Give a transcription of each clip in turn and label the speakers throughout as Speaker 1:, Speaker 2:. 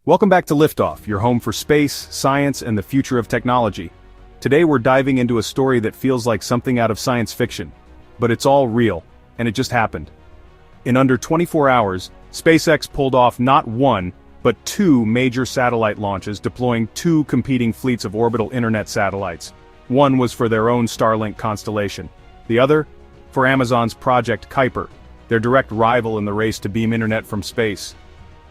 Speaker 1: Welcome back to Liftoff, your home for space, science, and the future of technology. Today we're diving into a story that feels like something out of science fiction. But it's all real, and it just happened. In under 24 hours, SpaceX pulled off not one, but two major satellite launches deploying two competing fleets of orbital internet satellites. One was for their own Starlink constellation. The other? For Amazon's Project Kuiper, their direct rival in the race to beam internet from space.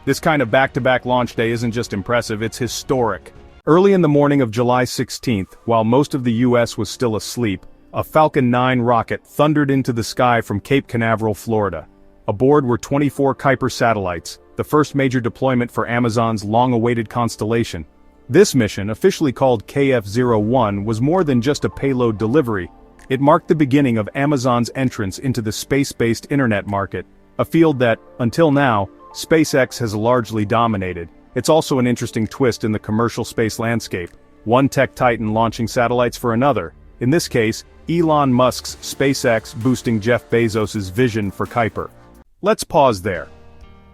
Speaker 1: This kind of back-to-back launch day isn't just impressive, it's historic. Early in the morning of July 16th, while most of the US was still asleep, a Falcon 9 rocket thundered into the sky from Cape Canaveral, Florida. Aboard were 24 Kuiper satellites, the first major deployment for Amazon's long-awaited constellation. This mission, officially called KF-01, was more than just a payload delivery. It marked the beginning of Amazon's entrance into the space-based internet market, a field that, until now, SpaceX has largely dominated. It's also an interesting twist in the commercial space landscape, one tech titan launching satellites for another. In this case, Elon Musk's SpaceX boosting Jeff Bezos's vision for Kuiper. Let's pause there.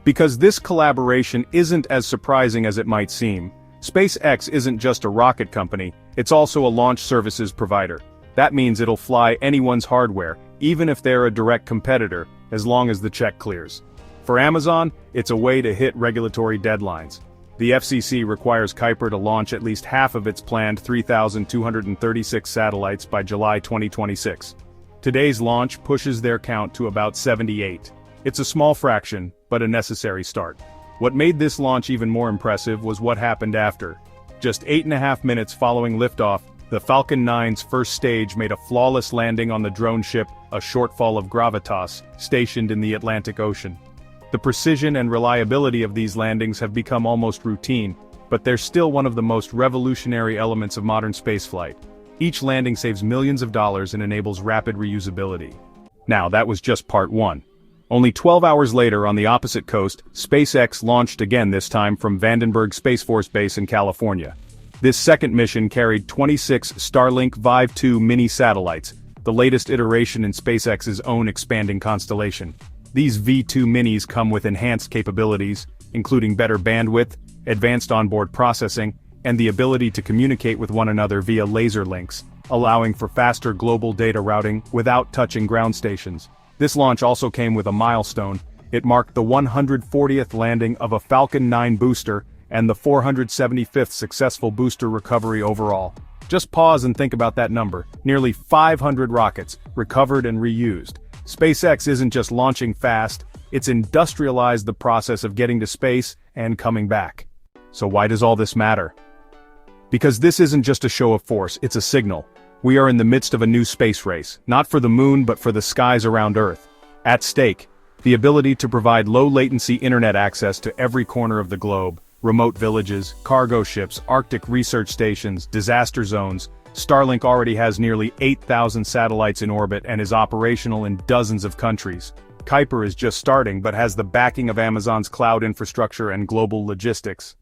Speaker 1: Because this collaboration isn't as surprising as it might seem. SpaceX isn't just a rocket company, it's also a launch services provider. That means it'll fly anyone's hardware, even if they're a direct competitor, as long as the check clears. For Amazon, it's a way to hit regulatory deadlines. The FCC requires Kuiper to launch at least half of its planned 3,236 satellites by July 2026. Today's launch pushes their count to about 78. It's a small fraction, but a necessary start. What made this launch even more impressive was what happened after. Just 8.5 minutes following liftoff, the Falcon 9's first stage made a flawless landing on the drone ship, a shortfall of gravitas, stationed in the Atlantic Ocean. The precision and reliability of these landings have become almost routine, but they're still one of the most revolutionary elements of modern spaceflight. Each landing saves millions of dollars and enables rapid reusability. Now, that was just part one. Only 12 hours later on the opposite coast, SpaceX launched again, this time from Vandenberg Space Force Base in California. This second mission carried 26 Starlink V2 Mini satellites, the latest iteration in SpaceX's own expanding constellation. These V2 Minis come with enhanced capabilities, including better bandwidth, advanced onboard processing, and the ability to communicate with one another via laser links, allowing for faster global data routing without touching ground stations. This launch also came with a milestone. It marked the 140th landing of a Falcon 9 booster and the 475th successful booster recovery overall. Just pause and think about that number. Nearly 500 rockets, recovered and reused. SpaceX isn't just launching fast, it's industrialized the process of getting to space and coming back. So why does all this matter? Because this isn't just a show of force, it's a signal. We are in the midst of a new space race, not for the moon but for the skies around Earth. At stake, the ability to provide low-latency internet access to every corner of the globe, remote villages, cargo ships, Arctic research stations, disaster zones. Starlink already has nearly 8,000 satellites in orbit and is operational in dozens of countries. Kuiper is just starting but has the backing of Amazon's cloud infrastructure and global logistics.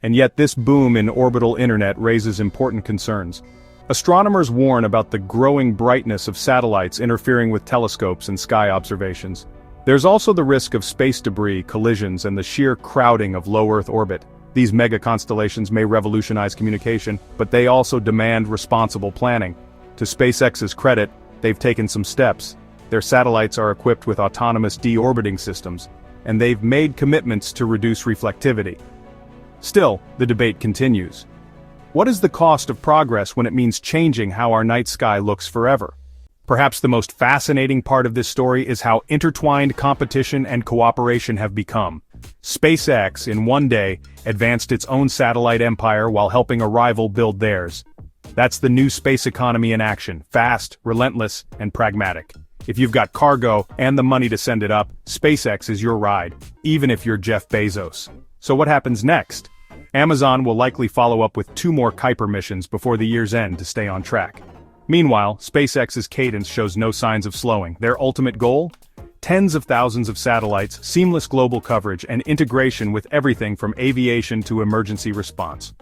Speaker 1: And yet this boom in orbital internet raises important concerns. Astronomers warn about the growing brightness of satellites interfering with telescopes and sky observations. There's also the risk of space debris, collisions, and the sheer crowding of low Earth orbit. These mega-constellations may revolutionize communication, but they also demand responsible planning. To SpaceX's credit, they've taken some steps. Their satellites are equipped with autonomous deorbiting systems, and they've made commitments to reduce reflectivity. Still, the debate continues. What is the cost of progress when it means changing how our night sky looks forever? Perhaps the most fascinating part of this story is how intertwined competition and cooperation have become. SpaceX, in one day, advanced its own satellite empire while helping a rival build theirs. That's the new space economy in action, fast, relentless, and pragmatic. If you've got cargo and the money to send it up, SpaceX is your ride, even if you're Jeff Bezos. So what happens next? Amazon will likely follow up with 2 more Kuiper missions before the year's end to stay on track. Meanwhile, SpaceX's cadence shows no signs of slowing. Their ultimate goal? Tens of thousands of satellites, seamless global coverage, and integration with everything from aviation to emergency response.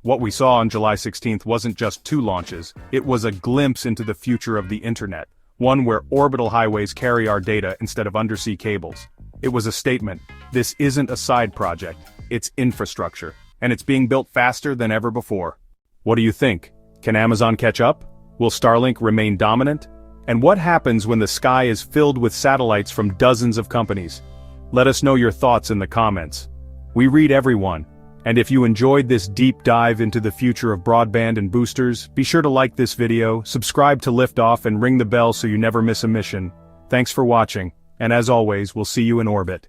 Speaker 1: What we saw on July 16th wasn't just 2 launches, it was a glimpse into the future of the internet, one where orbital highways carry our data instead of undersea cables. It was a statement. This isn't a side project. it's infrastructure, and it's being built faster than ever before. What do you think? Can Amazon catch up? Will Starlink remain dominant? And what happens when the sky is filled with satellites from dozens of companies? Let us know your thoughts in the comments. We read everyone, and if you enjoyed this deep dive into the future of broadband and boosters, be sure to like this video, subscribe to Liftoff, and ring the bell so you never miss a mission. Thanks for watching, and as always, we'll see you in orbit.